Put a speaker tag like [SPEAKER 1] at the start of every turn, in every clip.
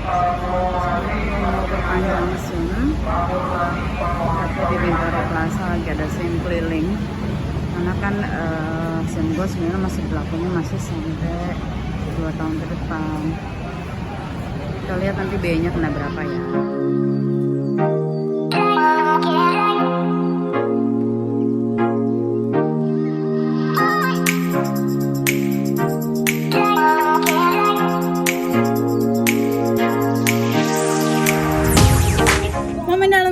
[SPEAKER 1] Mau perpanjang SIM, tapi di Bintaro Plaza lagi ada SIM keliling. Karena kan SIM gue sebenarnya masih berlakunya masih sampai 2 tahun ke depan. Kita lihat nanti biayanya kena berapa ya.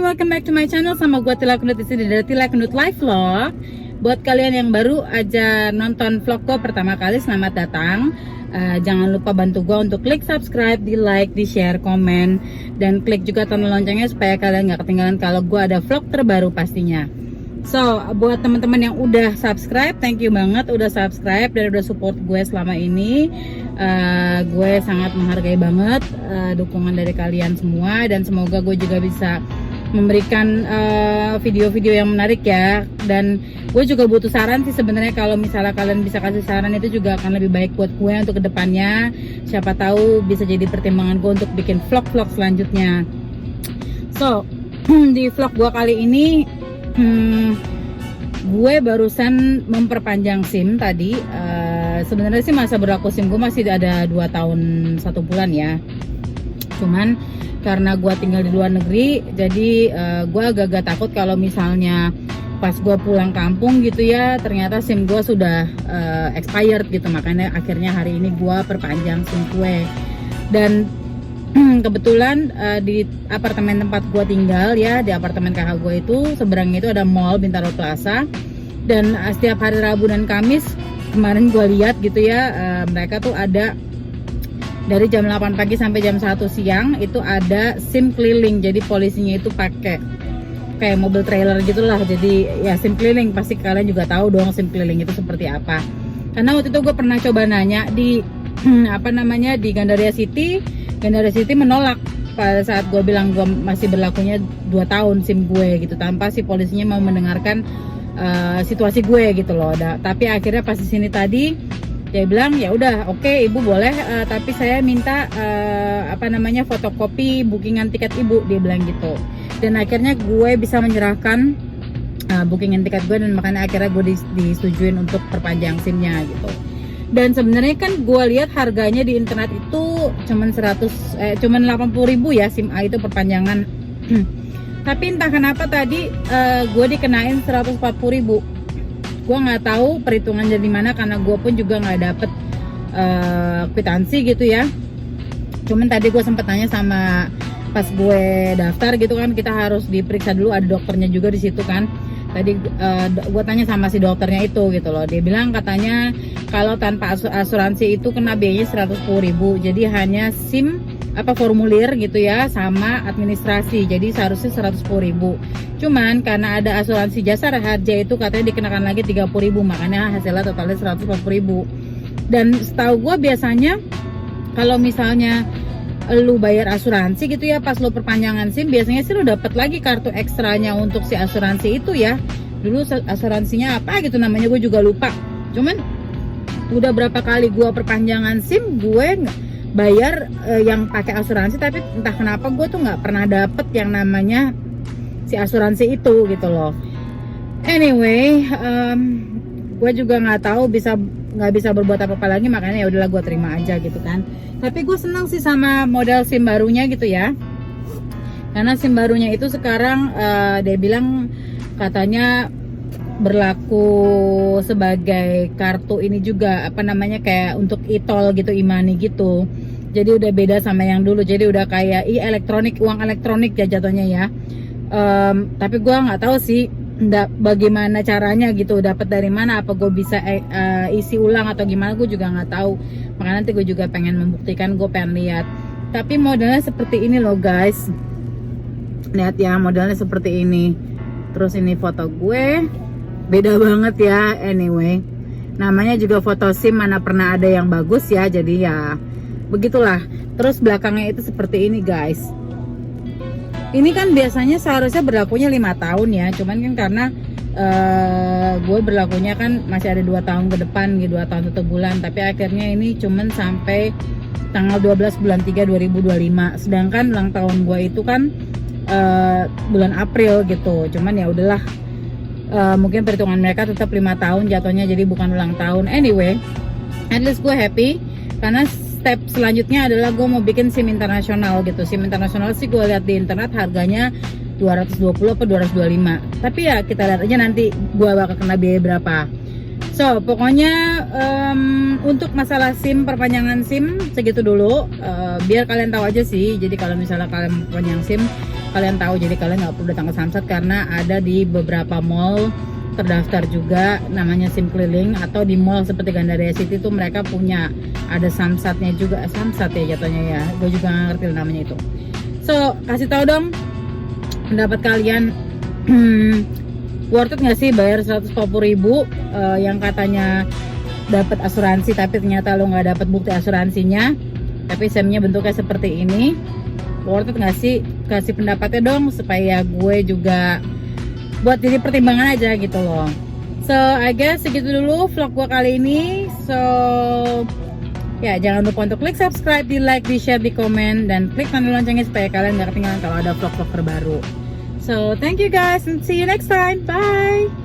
[SPEAKER 2] Welcome back to my channel, sama gue Tila Kendut di sini dari Tila Kendut Live Vlog. Buat kalian yang baru aja nonton vlog gue pertama kali, selamat datang. Jangan lupa bantu gue untuk klik subscribe, di like, di share, komen, dan klik juga tombol loncengnya supaya kalian nggak ketinggalan kalau gue ada vlog terbaru pastinya. So, buat teman-teman yang udah subscribe, thank you banget udah subscribe dan udah support gue selama ini. Gue sangat menghargai banget dukungan dari kalian semua, dan semoga gue juga bisa memberikan video-video yang menarik ya. Dan gue juga butuh saran sih sebenarnya, kalau misalnya kalian bisa kasih saran itu juga akan lebih baik buat gue untuk kedepannya. Siapa tahu bisa jadi pertimbangan gue untuk bikin vlog-vlog selanjutnya. So, di vlog gue kali ini gue barusan memperpanjang SIM tadi. Sebenarnya sih masa berlaku SIM gue masih ada 2 tahun 1 bulan ya. Cuman karena gue tinggal di luar negeri, jadi gue agak-agak takut kalau misalnya pas gue pulang kampung gitu ya, ternyata SIM gue sudah expired gitu. Makanya akhirnya hari ini gue perpanjang SIM gue. Dan kebetulan di apartemen tempat gue tinggal ya, di apartemen kakak gue itu seberangnya itu ada mall Bintaro Plaza. Dan setiap hari Rabu dan Kamis kemarin gue lihat gitu ya, mereka tuh ada dari jam 8 pagi sampai jam 1 siang itu ada SIM keliling. Jadi polisinya itu pakai kayak mobil trailer gitulah. Jadi ya SIM keliling, pasti kalian juga tahu dong SIM keliling itu seperti apa. Karena waktu itu gue pernah coba nanya di di Gandaria City. Gandaria City menolak pada saat gue bilang gue masih berlakunya 2 tahun SIM gue gitu, tanpa si polisinya mau mendengarkan situasi gue gitu loh. Tapi akhirnya pas di sini tadi dia bilang ya udah oke, ibu boleh, tapi saya minta fotokopi bookingan tiket ibu, dia bilang gitu. Dan akhirnya gue bisa menyerahkan bookingan tiket gue, dan makanya akhirnya gue disetujuin untuk perpanjang SIM-nya gitu. Dan sebenarnya kan gue lihat harganya di internet itu cuman 80.000 ya SIM A itu perpanjangan. Tapi entah kenapa tadi gue dikenain 140.000. Gue nggak tahu perhitungan dari mana, karena gue pun juga nggak dapet kwitansi gitu ya. Cuman tadi gue sempet tanya sama pas gue daftar gitu kan, kita harus diperiksa dulu, ada dokternya juga di situ kan. Tadi gue tanya sama si dokternya itu gitu loh, dia bilang katanya kalau tanpa asuransi itu kena biayanya 110.000. Jadi hanya SIM formulir gitu ya, sama administrasi, jadi seharusnya 110.000. Cuman karena ada asuransi jasa harja itu katanya dikenakan lagi 30.000, makanya hasilnya totalnya 140.000. Dan setahu gue biasanya kalau misalnya lu bayar asuransi gitu ya, pas lu perpanjangan SIM biasanya sih lu dapat lagi kartu ekstranya untuk si asuransi itu ya. Dulu asuransinya apa gitu namanya, gue juga lupa. Cuman udah berapa kali gue perpanjangan SIM gue bayar yang pakai asuransi, tapi entah kenapa gue tuh nggak pernah dapet yang namanya si asuransi itu gitu loh. Anyway, gue juga nggak tahu nggak bisa berbuat apa-apa lagi, makanya ya udahlah gue terima aja gitu kan. Tapi gue senang sih sama model SIM barunya gitu ya, karena SIM barunya itu sekarang dia bilang katanya berlaku sebagai kartu ini juga kayak untuk e-tol gitu, e-money gitu. Jadi udah beda sama yang dulu, jadi udah kayak elektronik, uang elektronik ya jatuhnya ya. Tapi gue nggak tahu sih bagaimana caranya gitu, dapat dari mana, apa gue bisa isi ulang atau gimana, gue juga nggak tahu. Makanya nanti gue juga pengen membuktikan, gue pengen lihat. Tapi modelnya seperti ini loh guys, lihat ya, modelnya seperti ini. Terus ini foto gue, beda banget ya. Anyway, namanya juga foto SIM, mana pernah ada yang bagus ya, jadi ya begitulah. Terus belakangnya itu seperti ini guys. Ini kan biasanya seharusnya berlakunya 5 tahun ya, cuman kan karena gue berlakunya kan masih ada 2 tahun ke depan gitu, 2 tahun 1 bulan. Tapi akhirnya ini cuman sampai tanggal 12 bulan 3 2025. Sedangkan ulang tahun gue itu kan bulan April gitu. Cuman ya udahlah, mungkin perhitungan mereka tetap 5 tahun jatuhnya, jadi bukan ulang tahun. Anyway, at least gue happy karena step selanjutnya adalah gue mau bikin SIM internasional gitu. SIM internasional sih gue lihat di internet harganya 220 atau 225. Tapi ya kita lihat aja nanti gue bakal kena biaya berapa. So pokoknya untuk masalah SIM, perpanjangan SIM segitu dulu. Biar kalian tahu aja sih. Jadi kalau misalnya kalian perpanjang SIM, kalian tahu, jadi kalian nggak perlu datang ke Samsat karena ada di beberapa mall terdaftar juga namanya SIM keliling, atau di mall seperti Gandaria City tuh mereka punya ada Samsatnya juga. Samsat ya jatuhnya ya, gue juga nggak ngerti namanya itu. So kasih tahu dong pendapat kalian. Worth it nggak sih bayar 140.000 yang katanya dapat asuransi tapi ternyata lo nggak dapat bukti asuransinya, tapi SIM-nya bentuknya seperti ini. Worth it nggak sih? Kasih pendapatnya dong supaya gue juga buat jadi pertimbangan aja gitu loh. So I guess segitu dulu vlog gue kali ini. So ya jangan lupa untuk klik subscribe, di like, di share, di komen, dan klik tanda loncengnya supaya kalian nggak ketinggalan kalau ada vlog-vlog terbaru. So thank you guys and see you next time. Bye.